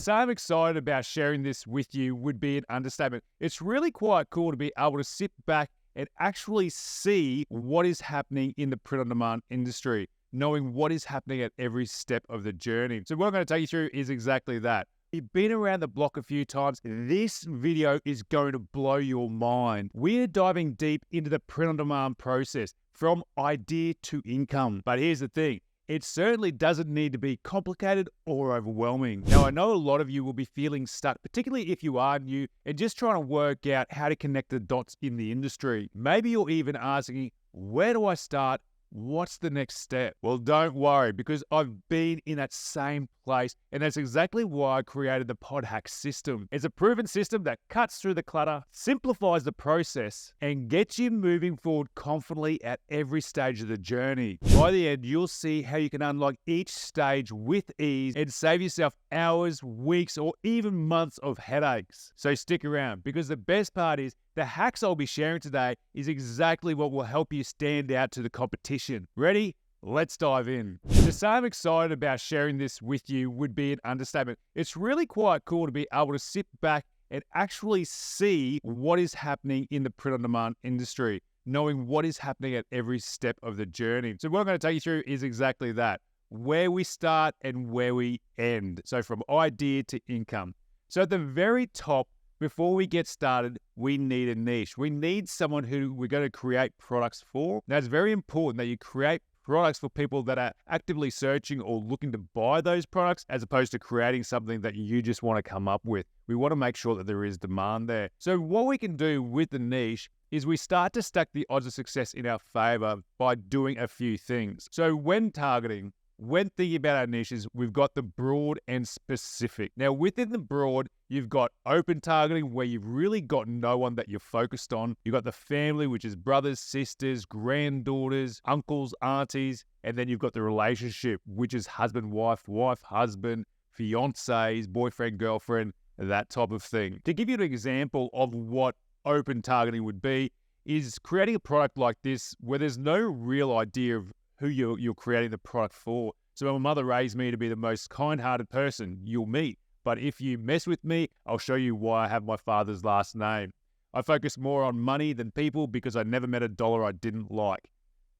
say I'm excited about sharing this with you would be an understatement. It's really quite cool to be able to sit back and actually see what is happening in the print-on-demand industry, knowing what is happening at every step of the journey. So what I'm going to take you through is exactly that. You've been around the block a few times. This video is going to blow your mind. We're diving deep into the print-on-demand process from idea to income. But here's the thing. It certainly doesn't need to be complicated or overwhelming. Now, I know a lot of you will be feeling stuck, particularly if you are new and just trying to work out how to connect the dots in the industry. Maybe you're even asking, where do I start? What's the next step? Well, don't worry, because I've been in that same place, and that's exactly why I created the Pod Hack system. It's a proven system that cuts through the clutter, simplifies the process, and gets you moving forward confidently at every stage of the journey. By the end, you'll see how you can unlock each stage with ease and save yourself hours, weeks, or even months of headaches. So stick around, because the best part is the hacks I'll be sharing today is exactly what will help you stand out to the competition. Ready? Let's dive in. To say I'm excited about sharing this with you would be an understatement. It's really quite cool to be able to sit back and actually see what is happening in the print-on-demand industry, knowing what is happening at every step of the journey. So what I'm going to take you through is exactly that, where we start and where we end. So from idea to income. So at the very top, before we get started, we need a niche. We need someone who we're going to create products for. Now, it's very important that you create products for people that are actively searching or looking to buy those products, as opposed to creating something that you just want to come up with. We want to make sure that there is demand there. So what we can do with the niche is we start to stack the odds of success in our favor by doing a few things. So when targeting, when thinking about our niches, we've got the broad and specific. Now, within the broad, you've got open targeting, where you've really got no one that you're focused on. You've got the family, which is brothers, sisters, granddaughters, uncles, aunties. And then you've got the relationship, which is husband, wife, wife, husband, fiancés, boyfriend, girlfriend, that type of thing. To give you an example of what open targeting would be, is creating a product like this where there's no real idea of who you're creating the product for. So my mother raised me to be the most kind-hearted person you'll meet. But if you mess with me, I'll show you why I have my father's last name. I focus more on money than people because I never met a dollar I didn't like.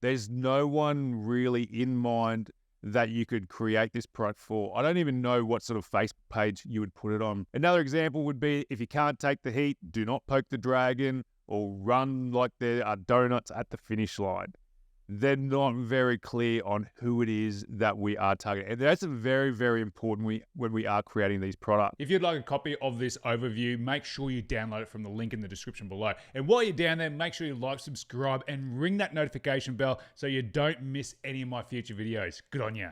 There's no one really in mind that you could create this product for. I don't even know what sort of Facebook page you would put it on. Another example would be, if you can't take the heat, do not poke the dragon or run like there are donuts at the finish line. They're not very clear on who it is that we are targeting. And that's very, very important when we are creating these products. If you'd like a copy of this overview, make sure you download it from the link in the description below. And while you're down there, make sure you like, subscribe, and ring that notification bell so you don't miss any of my future videos. Good on ya.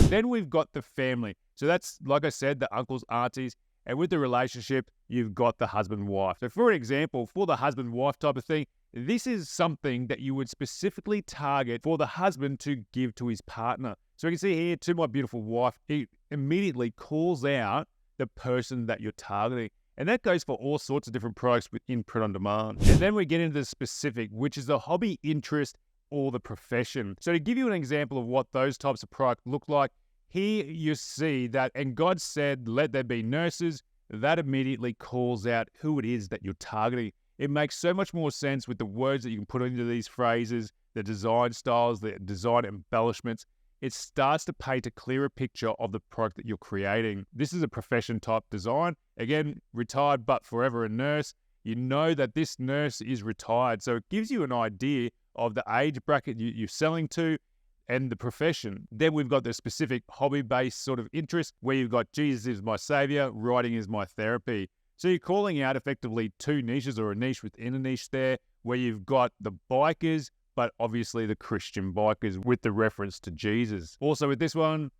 Then we've got the family. So that's, like I said, the uncles, aunties. And with the relationship, you've got the husband-wife. So for an example, for the husband-wife type of thing, this is something that you would specifically target for the husband to give to his partner. So you can see here, to my beautiful wife, it immediately calls out the person that you're targeting. And that goes for all sorts of different products within print on demand. And then we get into the specific, which is the hobby, interest, or the profession. So to give you an example of what those types of products look like, here you see that, and God said, let there be nurses. That immediately calls out who it is that you're targeting. It makes so much more sense with the words that you can put into these phrases, the design styles, the design embellishments. It starts to paint a clearer picture of the product that you're creating. This is a profession type design. Again, retired but forever a nurse. You know that this nurse is retired. So it gives you an idea of the age bracket you're selling to and the profession. Then we've got the specific hobby-based sort of interest, where you've got Jesus is my savior, writing is my therapy. So you're calling out effectively two niches, or a niche within a niche there, where you've got the bikers, but obviously the Christian bikers with the reference to Jesus. Also with this one,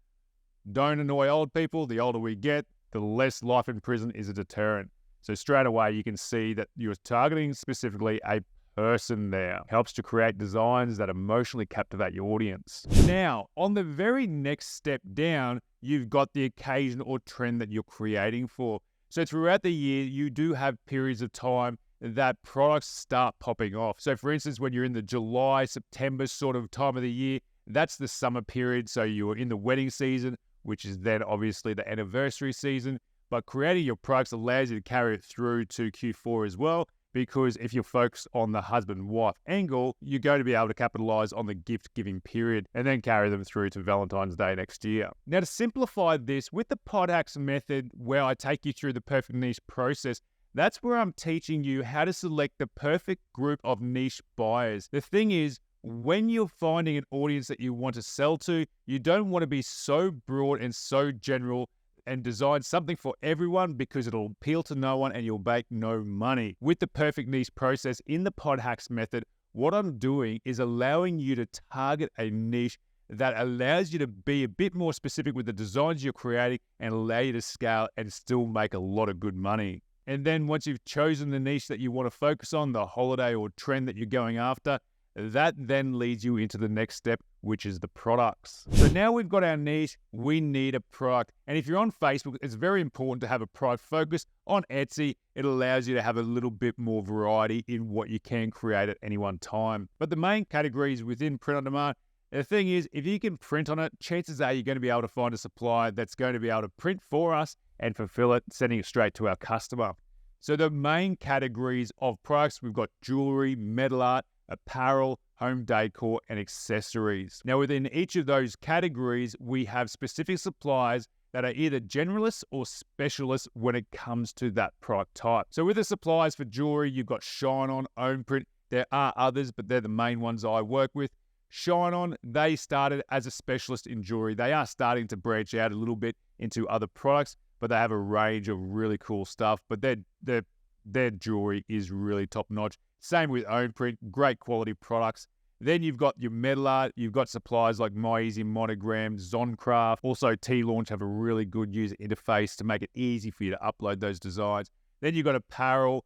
don't annoy old people. The older we get, the less life in prison is a deterrent. So straight away, you can see that you're targeting specifically a person there. Helps to create designs that emotionally captivate your audience. Now, on the very next step down, you've got the occasion or trend that you're creating for. So throughout the year, you do have periods of time that products start popping off. So for instance, when you're in the July, September sort of time of the year, that's the summer period. So you're in the wedding season, which is then obviously the anniversary season. but creating your products allows you to carry it through to Q4 as well, because if you're focused on the husband-wife angle, you're going to be able to capitalize on the gift-giving period and then carry them through to Valentine's Day next year. Now, to simplify this, with the pod hacks method, where I take you through the perfect niche process, that's where I'm teaching you how to select the perfect group of niche buyers. The thing is, when you're finding an audience that you want to sell to, you don't want to be so broad and so general and design something for everyone, because it'll appeal to no one and you'll make no money. With the perfect niche process in the pod hacks method, what I'm doing is allowing you to target a niche that allows you to be a bit more specific with the designs you're creating and allow you to scale and still make a lot of good money. And then once you've chosen the niche that you want to focus on, the holiday or trend that you're going after, that then leads you into the next step, which is the products. So now we've got our niche, we need a product. And if you're on Facebook, it's very important to have a product focus. On Etsy, it allows you to have a little bit more variety in what you can create at any one time. But the main categories within print on demand, the thing is, if you can print on it, chances are you're going to be able to find a supplier that's going to be able to print for us and fulfill it, sending it straight to our customer. So the main categories of products, we've got jewelry, metal art, apparel, home decor, and accessories. Now, within each of those categories, we have specific suppliers that are either generalists or specialists when it comes to that product type. So with the suppliers for jewelry, you've got Shine On, Own Print. There are others, but they're the main ones I work with. Shine On, they started as a specialist in jewelry. They are starting to branch out a little bit into other products, but they have a range of really cool stuff. But their jewelry is really top notch. Same with Own Print, great quality products. Then you've got your metal art. You've got suppliers like My Easy Monogram, Zoncraft. Also, T-Launch have a really good user interface to make it easy for you to upload those designs. Then you've got apparel.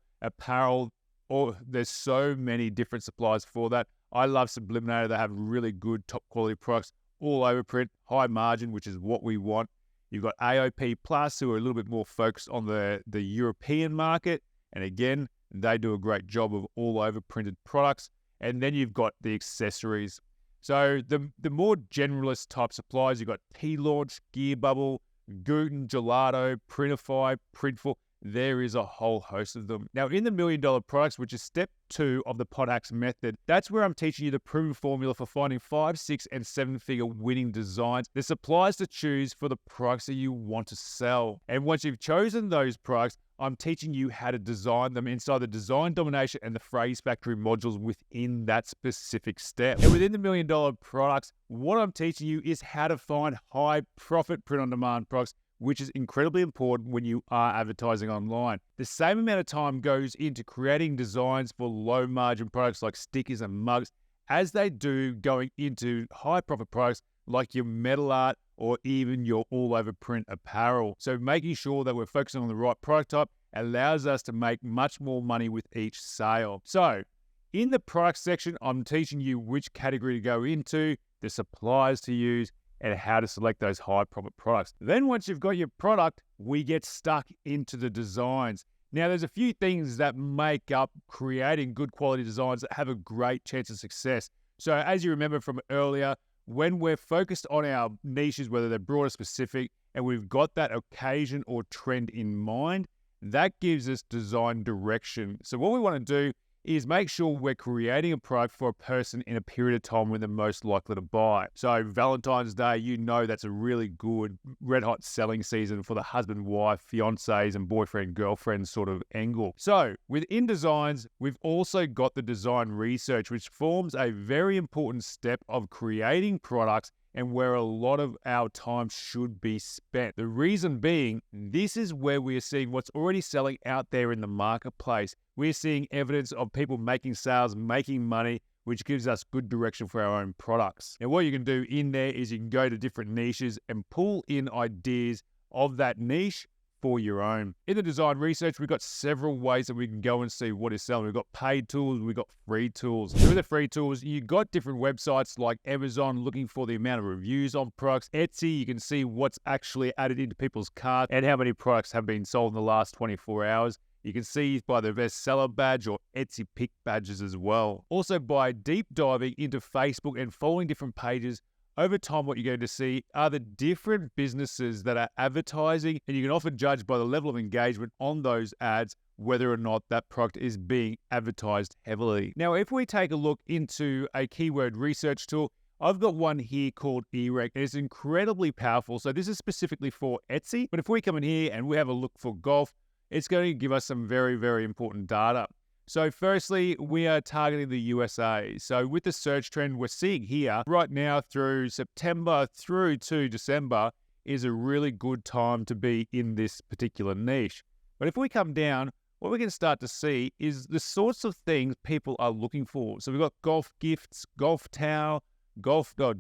There's so many different suppliers for that. I love Subliminator. They have really good top quality products all over print, high margin, which is what we want. You've got AOP Plus, who are a little bit more focused on the European market. And again, they do a great job of all over printed products. And then you've got the accessories. So the more generalist type suppliers, you've got T-Launch, Gear Bubble, Guten, Gelato, Printify, Printful. There is a whole host of them. Now, in the $1 Million Products, which is step 2 of the pod hacks method, that's where I'm teaching you the proven formula for finding 5, 6, and 7-figure winning designs, the suppliers to choose for the products that you want to sell. And once you've chosen those products, I'm teaching you how to design them inside the design domination and the phrase factory modules within that specific step. And within the $1 Million Products, what I'm teaching you is how to find high profit print on demand products, which is incredibly important when you are advertising online. The same amount of time goes into creating designs for low margin products like stickers and mugs as they do going into high profit products like your metal art or even your all over print apparel. So making sure that we're focusing on the right product type allows us to make much more money with each sale. So in the product section, I'm teaching you which category to go into, the suppliers to use, and how to select those high profit products. Then once you've got your product, we get stuck into the designs. Now, there's a few things that make up creating good quality designs that have a great chance of success. So as you remember from earlier, when we're focused on our niches, whether they're broad or specific, and we've got that occasion or trend in mind, that gives us design direction. So what we want to do is make sure we're creating a product for a person in a period of time when they're most likely to buy. So Valentine's Day, you know that's a really good red hot selling season for the husband, wife, fiancés and boyfriend, girlfriend sort of angle. So within designs, we've also got the design research, which forms a very important step of creating products and where a lot of our time should be spent. The reason being, this is where we are seeing what's already selling out there in the marketplace. We're seeing evidence of people making sales, making money, which gives us good direction for our own products. And what you can do in there is you can go to different niches and pull in ideas of that niche for your own. In the design research, we've got several ways that we can go and see what is selling. We've got paid tools, we've got free tools. So with the free tools, you've got different websites like Amazon looking for the amount of reviews on products. Etsy, you can see what's actually added into people's cart and how many products have been sold in the last 24 hours. You can see by the bestseller badge or Etsy pick badges as well. Also by deep diving into Facebook and following different pages over time, what you're going to see are the different businesses that are advertising, and you can often judge by the level of engagement on those ads whether or not that product is being advertised heavily. Now, if we take a look into a keyword research tool, I've got one here called eRec, and it's incredibly powerful. So this is specifically for Etsy, but if we come in here and we have a look for golf, it's going to give us some very, very important data. So firstly, we are targeting the USA. So with the search trend we're seeing here right now through September through to December is a really good time to be in this particular niche. But if we come down, what we can start to see is the sorts of things people are looking for. So we've got golf gifts, golf towel,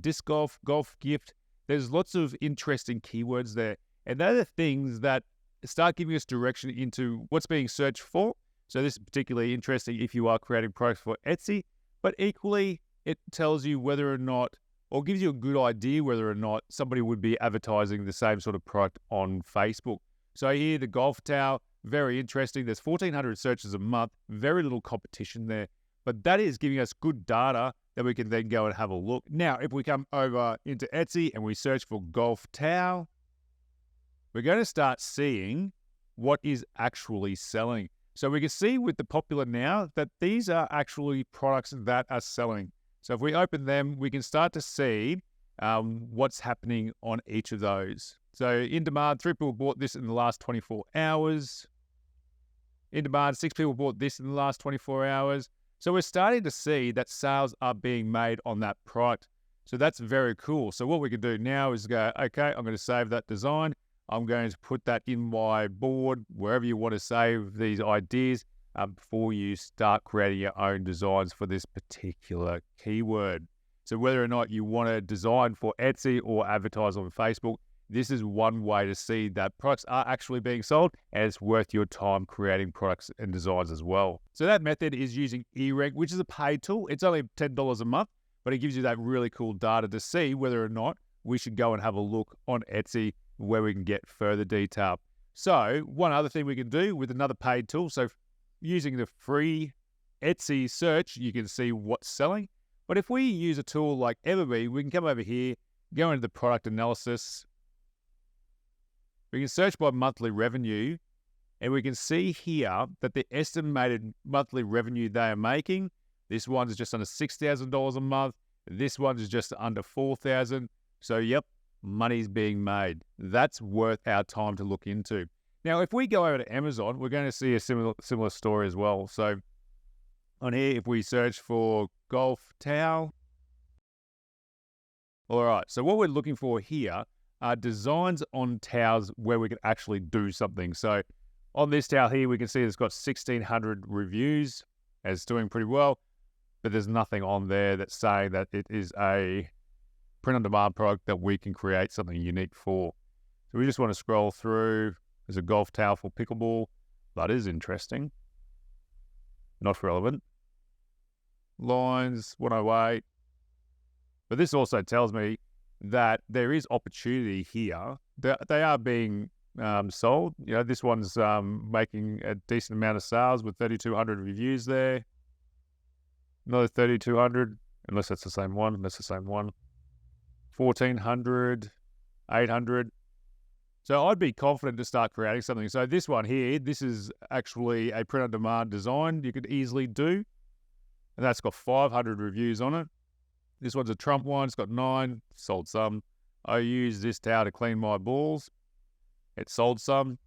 disc golf, golf gift. There's lots of interesting keywords there. And they're the things that start giving us direction into what's being searched for. So this is particularly interesting if you are creating products for Etsy, but equally it tells you whether or not, or gives you a good idea whether or not somebody would be advertising the same sort of product on Facebook. So here, the golf towel, very interesting. There's 1,400 searches a month, very little competition there, but that is giving us good data that we can then go and have a look. Now, if we come over into Etsy and we search for golf towel, we're going to start seeing what is actually selling. So we can see with the popular now that these are actually products that are selling. So if we open them, we can start to see what's happening on each of those. So in demand, 3 people bought this in the last 24 hours. In demand, 6 people bought this in the last 24 hours. So we're starting to see that sales are being made on that product. So that's very cool. So what we can do now is go, okay, I'm going to save that design. I'm going to put that in my board, wherever you want to save these ideas, before you start creating your own designs for this particular keyword. So whether or not you want to design for Etsy or advertise on Facebook, this is one way to see that products are actually being sold, and it's worth your time creating products and designs as well. So that method is using eRank, which is a paid tool. It's only $10 a month, but it gives you that really cool data to see whether or not we should go and have a look on Etsy where we can get further detail. So one other thing we can do with another paid tool, so using the free Etsy search, you can see what's selling. But if we use a tool like Everbee, we can come over here, go into the product analysis. We can search by monthly revenue, and we can see here that the estimated monthly revenue they are making, this one is just under $6,000 a month. This one is just under $4,000. So yep, money's being made. That's worth our time to look into. Now, if we go over to Amazon, we're going to see a similar story as well. So on here, if we search for golf towel, all right, so what we're looking for here are designs on towels where we can actually do something. So on this towel here, we can see it's got 1,600 reviews, and it's doing pretty well, but there's nothing on there that's saying that it is a print-on-demand product that we can create something unique for. So we just want to scroll through. There's a golf towel for pickleball. That is interesting. Not relevant. Lines, 108. But this also tells me that there is opportunity here. They are being sold. You know, this one's making a decent amount of sales with 3,200 reviews there. Another 3,200, unless that's the same one. That's the same one. 1,400, 800. So I'd be confident to start creating something. So this one here, this is actually a print-on-demand design you could easily do. And that's got 500 reviews on it. This one's a Trump one. It's got 9. Sold some. I use this towel to clean my balls. It sold some.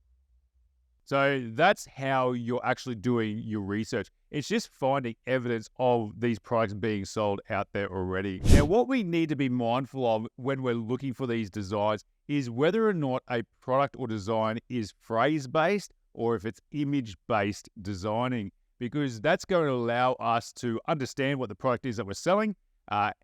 So that's how you're actually doing your research. It's just finding evidence of these products being sold out there already. Now, what we need to be mindful of when we're looking for these designs is whether or not a product or design is phrase-based or if it's image-based designing, because that's going to allow us to understand what the product is that we're selling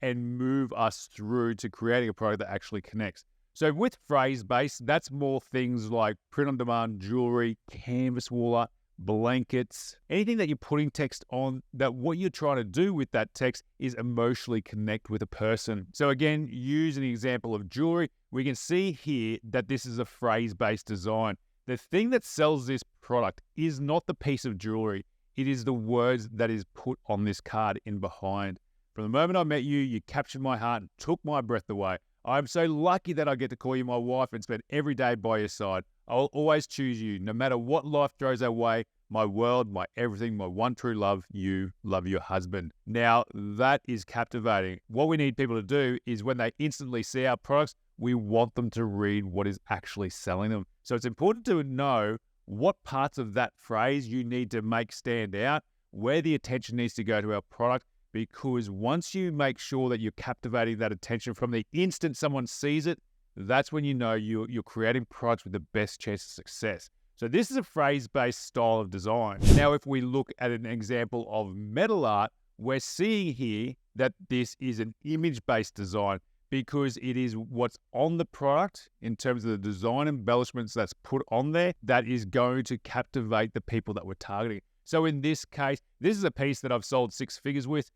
and move us through to creating a product that actually connects. So with phrase-based, that's more things like print-on-demand jewelry, canvas wooler, blankets, anything that you're putting text on, that what you're trying to do with that text is emotionally connect with a person. So again, use an example of jewelry. We can see here that this is a phrase-based design. The thing that sells this product is not the piece of jewelry. It is the words that is put on this card in behind. From the moment I met you, you captured my heart and took my breath away. I'm so lucky that I get to call you my wife and spend every day by your side. I'll always choose you, no matter what life throws our way. My world, my everything, my one true love, you love your husband. Now, that is captivating. What we need people to do is when they instantly see our products, we want them to read what is actually selling them. So it's important to know what parts of that phrase you need to make stand out, where the attention needs to go to our product, because once you make sure that you're captivating that attention from the instant someone sees it, that's when you know you're creating products with the best chance of success. So this is a phrase-based style of design. Now, if we look at an example of metal art, we're seeing here that this is an image-based design because it is what's on the product in terms of the design embellishments that's put on there that is going to captivate the people that we're targeting. So in this case, this is a piece that I've sold 6 figures with.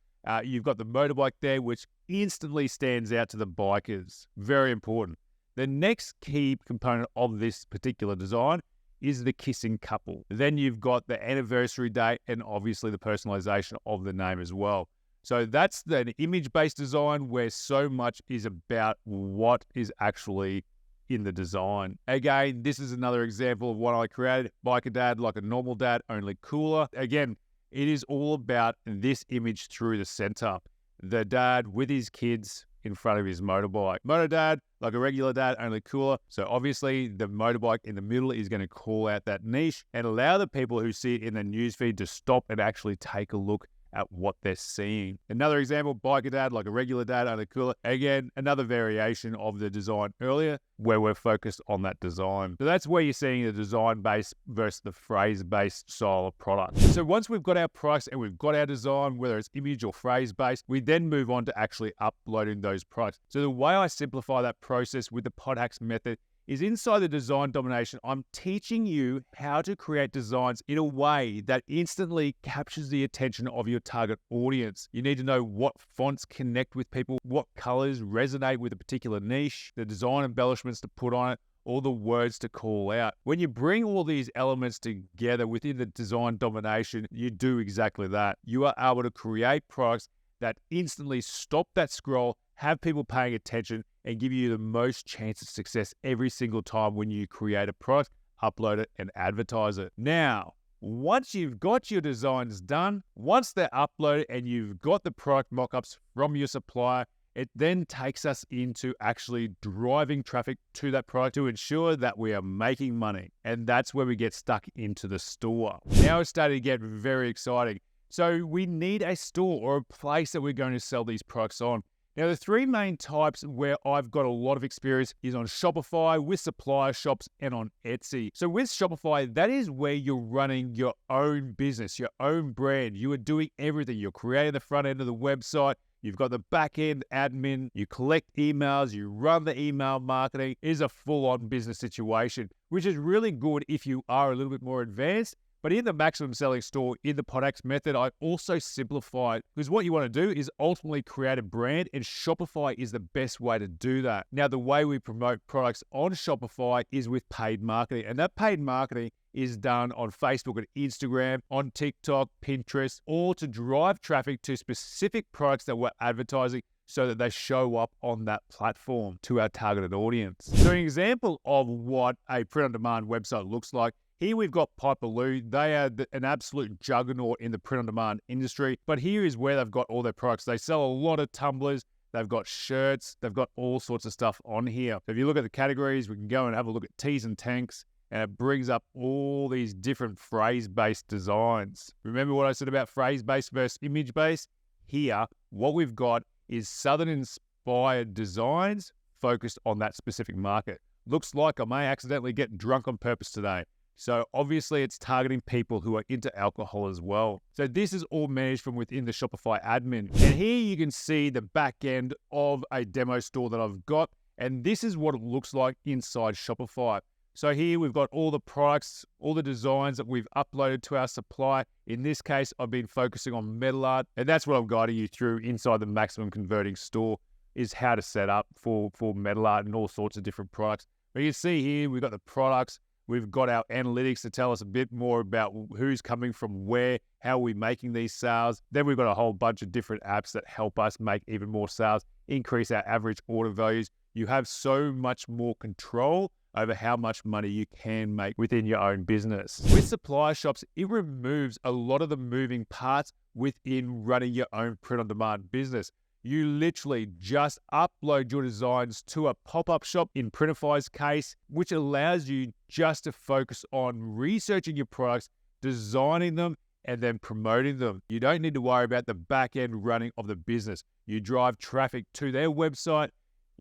You've got the motorbike there, which instantly stands out to the bikers. Very important. The next key component of this particular design is the kissing couple. Then you've got the anniversary date and obviously the personalization of the name as well. So that's an image-based design where so much is about what is actually in the design. Again, this is another example of what I created. Biker dad like a normal dad, only cooler. Again, it is all about this image through the center. The dad with his kids in front of his motorbike. Moto dad, like a regular dad, only cooler. So obviously the motorbike in the middle is going to call out that niche and allow the people who see it in the newsfeed to stop and actually take a look at what they're seeing. Another example, biker dad, like a regular dad, only cooler. Again, another variation of the design earlier where we're focused on that design. So that's where you're seeing the design-based versus the phrase-based style of product. So once we've got our products and we've got our design, whether it's image or phrase-based, we then move on to actually uploading those products. So the way I simplify that process with the pod hacks method is inside the design domination, I'm teaching you how to create designs in a way that instantly captures the attention of your target audience. You need to know what fonts connect with people, what colors resonate with a particular niche, the design embellishments to put on it, all the words to call out. When you bring all these elements together within the design domination, you do exactly that. You are able to create products that instantly stop that scroll, have people paying attention, and give you the most chance of success every single time when you create a product, upload it, and advertise it. Now, once you've got your designs done, once they're uploaded and you've got the product mock-ups from your supplier, it then takes us into actually driving traffic to that product to ensure that we are making money. And that's where we get stuck into the store. Now it's starting to get very exciting. So we need a store or a place that we're going to sell these products on. Now, the 3 main types where I've got a lot of experience is on Shopify, with supplier shops, and on Etsy. So with Shopify, that is where you're running your own business, your own brand. You are doing everything. You're creating the front end of the website. You've got the back end admin. You collect emails. You run the email marketing. It is a full-on business situation, which is really good if you are a little bit more advanced. But in the maximum selling store, in the pod hacks method, I also simplify it because what you want to do is ultimately create a brand, and Shopify is the best way to do that. Now, the way we promote products on Shopify is with paid marketing, and that paid marketing is done on Facebook and Instagram, on TikTok, Pinterest, all to drive traffic to specific products that we're advertising so that they show up on that platform to our targeted audience. So an example of what a print-on-demand website looks like, here we've got Piperloo. They are an absolute juggernaut in the print-on-demand industry, but here is where they've got all their products. They sell a lot of tumblers. They've got shirts. They've got all sorts of stuff on here. So if you look at the categories, we can go and have a look at tees and tanks, and it brings up all these different phrase-based designs. Remember what I said about phrase-based versus image-based? Here, what we've got is Southern-inspired designs focused on that specific market. Looks like I may accidentally get drunk on purpose today. So obviously it's targeting people who are into alcohol as well. So this is all managed from within the Shopify admin. And here you can see the back end of a demo store that I've got. And this is what it looks like inside Shopify. So here we've got all the products, all the designs that we've uploaded to our supply. In this case, I've been focusing on metal art. And that's what I'm guiding you through inside the maximum converting store, is how to set up for metal art and all sorts of different products. But you can see here, we've got the products. We've got our analytics to tell us a bit more about who's coming from where, how are we making these sales. Then we've got a whole bunch of different apps that help us make even more sales, increase our average order values. You have so much more control over how much money you can make within your own business. With supplier shops, it removes a lot of the moving parts within running your own print-on-demand business. You literally just upload your designs to a pop-up shop in Printify's case, which allows you just to focus on researching your products, designing them, and then promoting them. You don't need to worry about the back-end running of the business. You drive traffic to their website,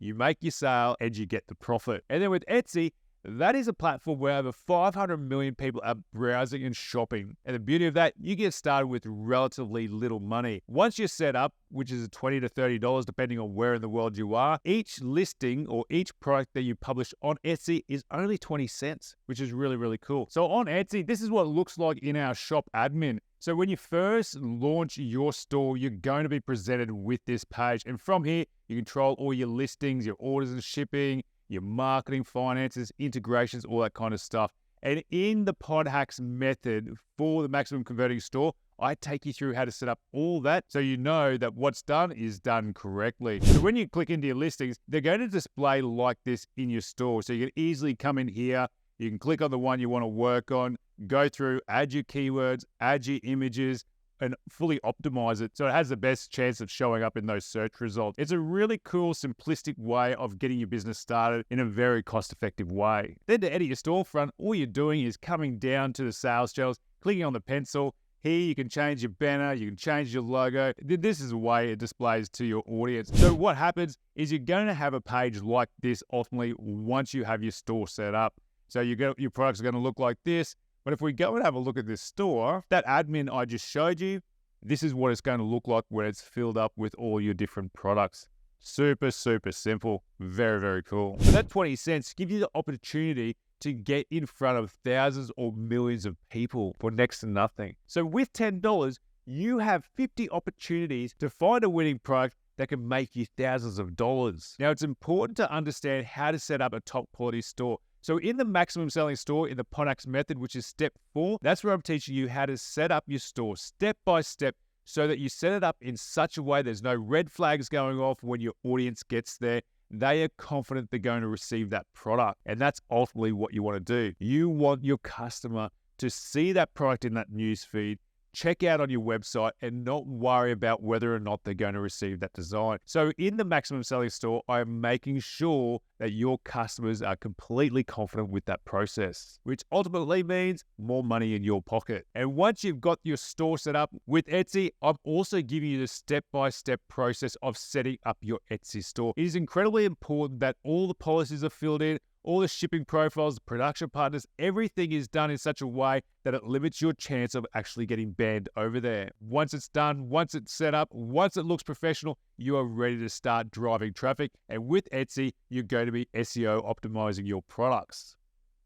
you make your sale, and you get the profit. And then with Etsy, that is a platform where over 500 million people are browsing and shopping. And the beauty of that, you get started with relatively little money. Once you're set up, which is $20 to $30, depending on where in the world you are, each listing or each product that you publish on Etsy is only 20 cents, which is really, really cool. So on Etsy, this is what it looks like in our shop admin. So when you first launch your store, you're going to be presented with this page. And from here, you control all your listings, your orders and shipping, your marketing, finances, integrations, all that kind of stuff. And in the Pod Hacks method for the maximum converting store, I take you through how to set up all that so you know that what's done is done correctly. So when you click into your listings, they're going to display like this in your store. So you can easily come in here, you can click on the one you want to work on, go through, add your keywords, add your images, and fully optimize it so it has the best chance of showing up in those search results. It's a really cool, simplistic way of getting your business started in a very cost-effective way. Then to edit your storefront, all you're doing is coming down to the sales channels, clicking on the pencil. Here you can change your banner, you can change your logo. This is the way it displays to your audience. So what happens is you're going to have a page like this ultimately once you have your store set up. So your products are going to look like this. But if we go and have a look at this store, that admin I just showed you, this is what it's going to look like when it's filled up with all your different products. Super, super simple. Very, very cool. So that 20 cents gives you the opportunity to get in front of thousands or millions of people for next to nothing. So with $10, you have 50 opportunities to find a winning product that can make you thousands of dollars. Now, it's important to understand how to set up a top quality store. So in the maximum selling store, in the Pod Hacks method, which is step 4, that's where I'm teaching you how to set up your store step by step so that you set it up in such a way there's no red flags going off when your audience gets there. They are confident they're going to receive that product. And that's ultimately what you want to do. You want your customer to see that product in that news feed, check out on your website, and not worry about whether or not they're going to receive that design. So in the maximum selling store, I'm making sure that your customers are completely confident with that process, which ultimately means more money in your pocket. And once you've got your store set up with Etsy, I'm also giving you the step-by-step process of setting up your Etsy store. It is incredibly important that all the policies are filled in, all the shipping profiles, the production partners, everything is done in such a way that it limits your chance of actually getting banned over there. Once it's done, once it's set up, once it looks professional, you are ready to start driving traffic. And with Etsy, you're going to be SEO optimizing your products,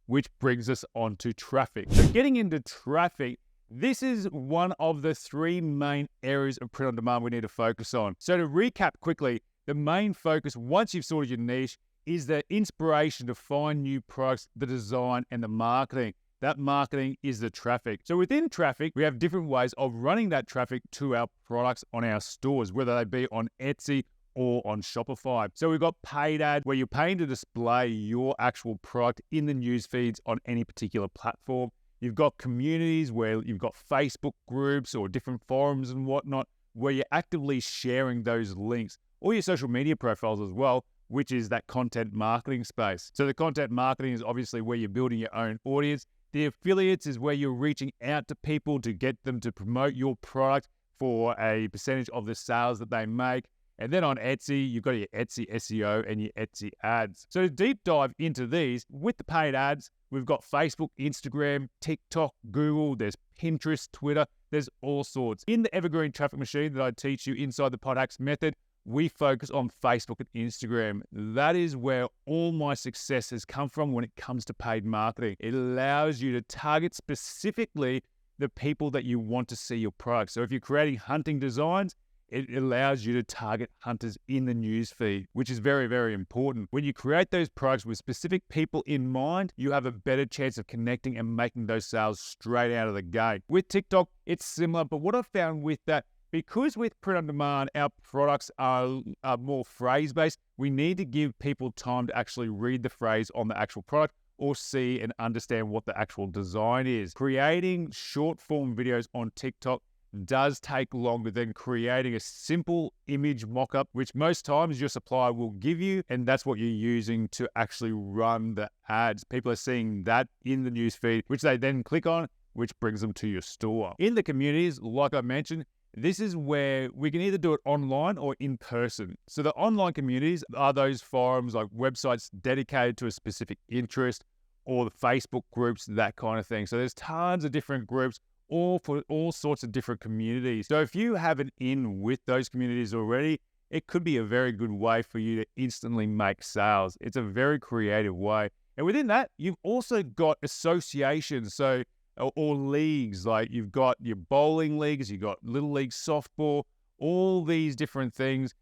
which brings us on to traffic. So getting into traffic, this is one of the 3 main areas of print on demand we need to focus on. So to recap quickly, the main focus, once you've sorted your niche, is the inspiration to find new products, the design, and the marketing. That marketing is the traffic. So within traffic, we have different ways of running that traffic to our products on our stores, whether they be on Etsy or on Shopify. So we've got paid ads where you're paying to display your actual product in the news feeds on any particular platform. You've got communities where you've got Facebook groups or different forums and whatnot, where you're actively sharing those links, or your social media profiles as well, which is that content marketing space. So the content marketing is obviously where you're building your own audience. The affiliates is where you're reaching out to people to get them to promote your product for a percentage of the sales that they make. And then on Etsy, you've got your Etsy SEO and your Etsy ads. So to deep dive into these, with the paid ads, we've got Facebook, Instagram, TikTok, Google, there's Pinterest, Twitter, there's all sorts. In the Evergreen Traffic Machine that I teach you inside the Pod Hacks method, we focus on Facebook and Instagram. That is where all my success has come from when it comes to paid marketing. It allows you to target specifically the people that you want to see your product. So if you're creating hunting designs, it allows you to target hunters in the newsfeed, which is very, very important. When you create those products with specific people in mind, you have a better chance of connecting and making those sales straight out of the gate. With TikTok, it's similar, but what I've found with that, because with print on demand, our products are more phrase-based, we need to give people time to actually read the phrase on the actual product or see and understand what the actual design is. Creating short-form videos on TikTok does take longer than creating a simple image mock-up, which most times your supplier will give you, and that's what you're using to actually run the ads. People are seeing that in the newsfeed, which they then click on, which brings them to your store. In the communities, like I mentioned, this is where we can either do it online or in person. So the online communities are those forums, like websites dedicated to a specific interest, or the Facebook groups, that kind of thing. So there's tons of different groups, all for all sorts of different communities. So if you have an in with those communities already, it could be a very good way for you to instantly make sales. It's a very creative way. And within that, you've also got associations. So or leagues, like you've got your bowling leagues, you've got little league softball, all these different things.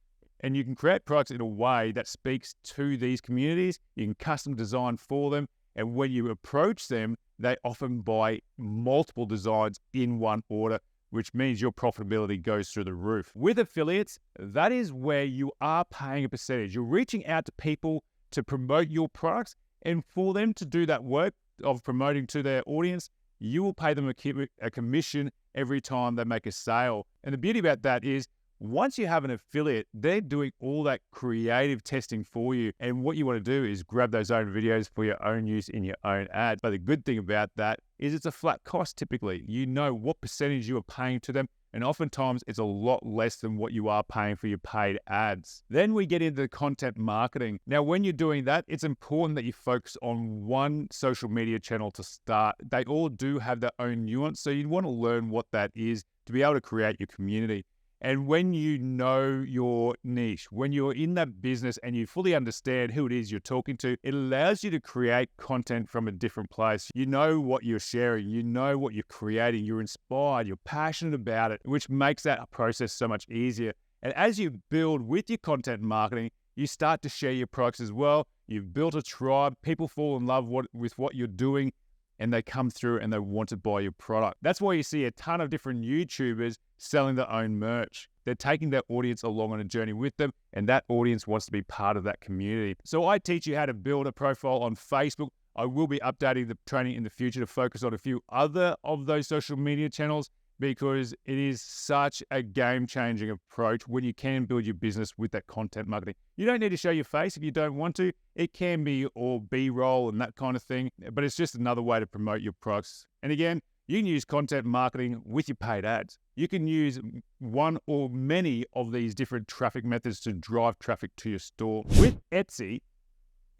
And you can create products in a way that speaks to these communities. You can custom design for them. And when you approach them, they often buy multiple designs in one order, which means your profitability goes through the roof. With affiliates, that is where you are paying a percentage. You're reaching out to people to promote your products, and for them to do that work of promoting to their audience, you will pay them a commission every time they make a sale. And the beauty about that is, once you have an affiliate, they're doing all that creative testing for you. And what you want to do is grab those own videos for your own use in your own ads. But the good thing about that is it's a flat cost typically. You know what percentage you are paying to them. And oftentimes it's a lot less than what you are paying for your paid ads. Then we get into content marketing. Now, when you're doing that, it's important that you focus on one social media channel to start. They all do have their own nuance. So you want to learn what that is to be able to create your community. And when you know your niche, when you're in that business and you fully understand who it is you're talking to, it allows you to create content from a different place. You know what you're sharing, you know what you're creating, you're inspired, you're passionate about it, which makes that process so much easier. And as you build with your content marketing, you start to share your products as well. You've built a tribe, people fall in love with what you're doing, and they come through and they want to buy your product. That's why you see a ton of different YouTubers selling their own merch. They're taking their audience along on a journey with them, and that audience wants to be part of that community. So I teach you how to build a profile on Facebook. I will be updating the training in the future to focus on a few other of those social media channels, because it is such a game-changing approach when you can build your business with that content marketing. You don't need to show your face if you don't want to. It can be all B-roll and that kind of thing, but it's just another way to promote your products. And again, you can use content marketing with your paid ads. You can use one or many of these different traffic methods to drive traffic to your store. With Etsy,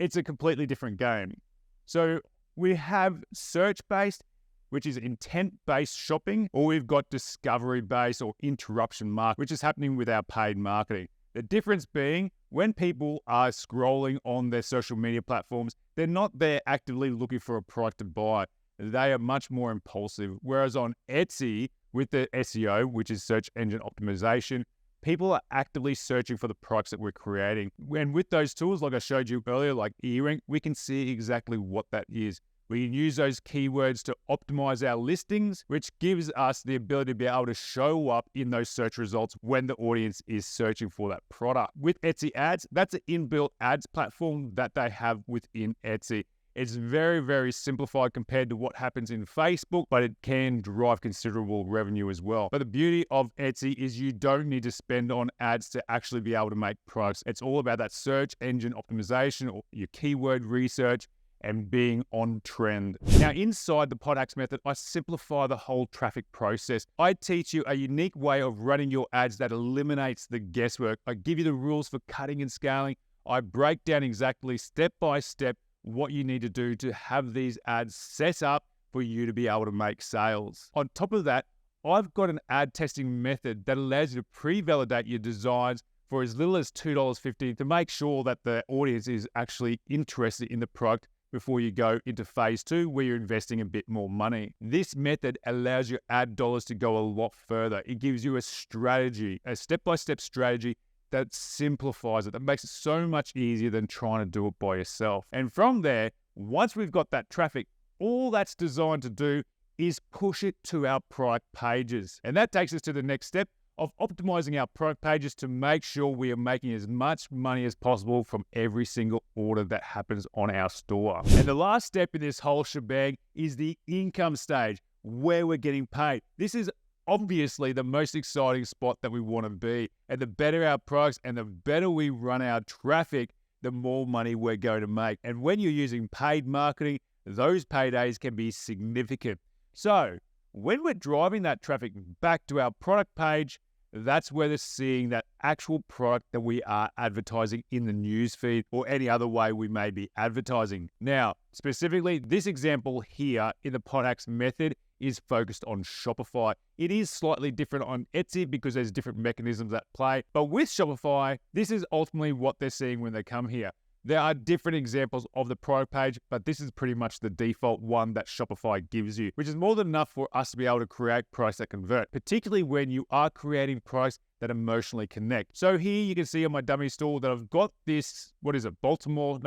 it's a completely different game. So we have search-based, which is intent-based shopping, or we've got discovery-based or interruption marketing, which is happening with our paid marketing. The difference being, when people are scrolling on their social media platforms, they're not there actively looking for a product to buy. They are much more impulsive. Whereas on Etsy, with the SEO, which is search engine optimization, people are actively searching for the products that we're creating. And with those tools, like I showed you earlier, like earring, we can see exactly what that is. We can use those keywords to optimize our listings, which gives us the ability to be able to show up in those search results when the audience is searching for that product. With Etsy ads, that's an inbuilt ads platform that they have within Etsy. It's very, very simplified compared to what happens in Facebook, but it can drive considerable revenue as well. But the beauty of Etsy is you don't need to spend on ads to actually be able to make products. It's all about that search engine optimization or your keyword research and being on trend. Now, inside the PodHacks method, I simplify the whole traffic process. I teach you a unique way of running your ads that eliminates the guesswork. I give you the rules for cutting and scaling. I break down exactly step by step what you need to do to have these ads set up for you to be able to make sales. On top of that, I've got an ad testing method that allows you to pre-validate your designs for as little as $2.50 to make sure that the audience is actually interested in the product before you go into phase 2 where you're investing a bit more money. This method allows your ad dollars to go a lot further. It gives you a strategy, a step-by-step strategy that simplifies it, that makes it so much easier than trying to do it by yourself. And from there, once we've got that traffic, all that's designed to do is push it to our product pages. And that takes us to the next step of optimizing our product pages to make sure we are making as much money as possible from every single order that happens on our store. And the last step in this whole shebang is the income stage, where we're getting paid. This is obviously the most exciting spot that we want to be. And the better our products and the better we run our traffic, the more money we're going to make. And when you're using paid marketing, those paydays can be significant. So when we're driving that traffic back to our product page, that's where they're seeing that actual product that we are advertising in the newsfeed or any other way we may be advertising. Now, specifically, this example here in the pod hacks method is focused on Shopify. It is slightly different on Etsy because there's different mechanisms at play. But with Shopify, this is ultimately what they're seeing when they come here. There are different examples of the product page, but this is pretty much the default one that Shopify gives you, which is more than enough for us to be able to create products that convert, particularly when you are creating products that emotionally connect. So here you can see on my dummy store that I've got this,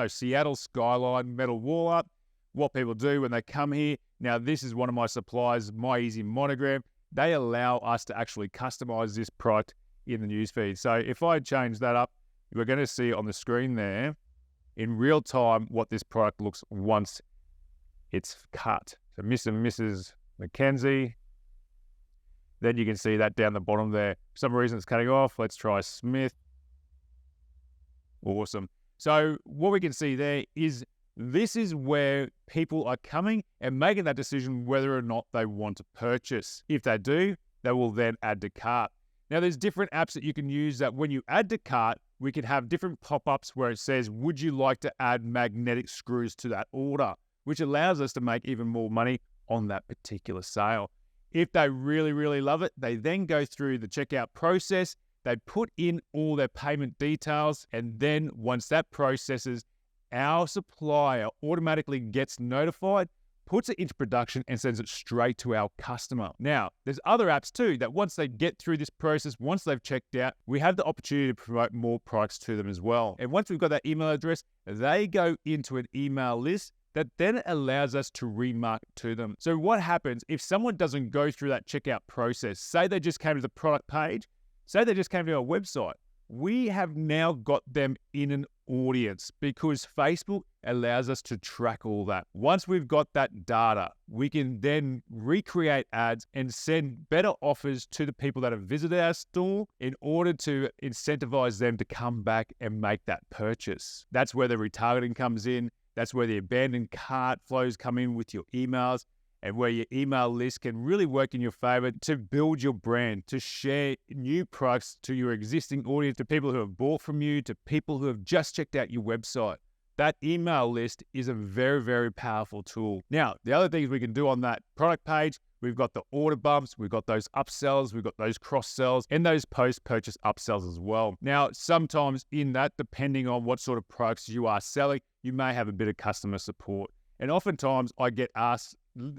Seattle skyline metal wall art. What people do when they come here, now this is one of my suppliers, My Easy Monogram. They allow us to actually customize this product in the newsfeed. So if I change that up, we're going to see on the screen there, in real time, what this product looks once it's cut. So Mr. and Mrs. McKenzie. Then you can see that down the bottom there. For some reason it's cutting off. Let's try Smith. Awesome. So what we can see there is this is where people are coming and making that decision whether or not they want to purchase. If they do, they will then add to cart. Now there's different apps that you can use that when you add to cart, we can have different pop-ups where it says, would you like to add magnetic screws to that order? Which allows us to make even more money on that particular sale. If they really, really love it, they then go through the checkout process, they put in all their payment details, and then once that processes, our supplier automatically gets notified, puts it into production and sends it straight to our customer. Now, there's other apps too that once they get through this process, once they've checked out, we have the opportunity to promote more products to them as well. And once we've got that email address, they go into an email list that then allows us to remarket to them. So what happens if someone doesn't go through that checkout process? Say they just came to the product page, say they just came to our website. We have now got them in an audience because Facebook allows us to track all that. Once we've got that data, we can then recreate ads and send better offers to the people that have visited our store in order to incentivize them to come back and make that purchase. That's where the retargeting comes in. That's where the abandoned cart flows come in with your emails, and where your email list can really work in your favor to build your brand, to share new products to your existing audience, to people who have bought from you, to people who have just checked out your website. That email list is a very, very powerful tool. Now, the other things we can do on that product page, we've got the order bumps, we've got those upsells, we've got those cross-sells, and those post-purchase upsells as well. Now, sometimes in that, depending on what sort of products you are selling, you may have a bit of customer support. And oftentimes I get asked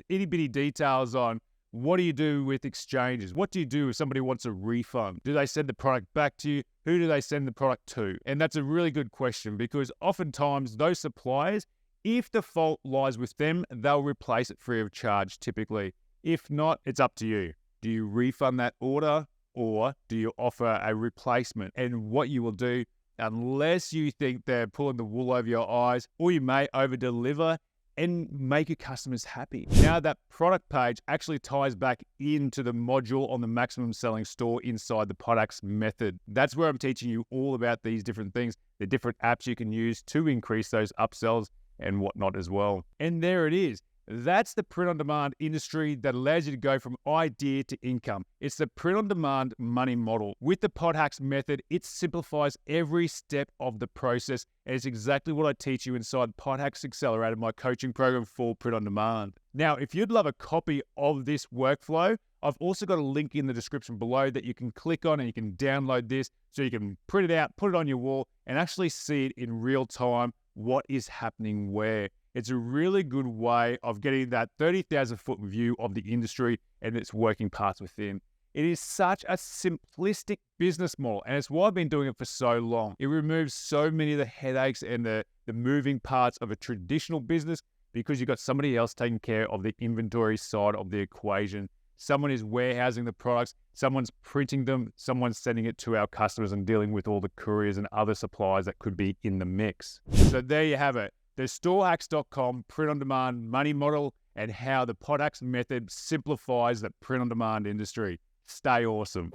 itty bitty details on what do you do with exchanges? What do you do if somebody wants a refund? Do they send the product back to you? Who do they send the product to? And that's a really good question because oftentimes those suppliers, if the fault lies with them, they'll replace it free of charge typically. If not, it's up to you. Do you refund that order or do you offer a replacement? And what you will do, unless you think they're pulling the wool over your eyes, or you may over-deliver and make your customers happy. Now that product page actually ties back into the module on the maximum selling store inside the products method. That's where I'm teaching you all about these different things, the different apps you can use to increase those upsells and whatnot as well. And there it is. That's the print-on-demand industry that allows you to go from idea to income. It's the print-on-demand money model. With the Pod Hacks method, it simplifies every step of the process, and it's exactly what I teach you inside Pod Hacks Accelerator, my coaching program for print-on-demand. Now, if you'd love a copy of this workflow, I've also got a link in the description below that you can click on and you can download this so you can print it out, put it on your wall, and actually see it in real time, what is happening where. It's a really good way of getting that 30,000 foot view of the industry and its working parts within. It is such a simplistic business model, and it's why I've been doing it for so long. It removes so many of the headaches and the moving parts of a traditional business because you've got somebody else taking care of the inventory side of the equation. Someone is warehousing the products, someone's printing them, someone's sending it to our customers and dealing with all the couriers and other suppliers that could be in the mix. So there you have it. The storehacks.com print-on-demand money model and how the PodHacks method simplifies the print-on-demand industry. Stay awesome.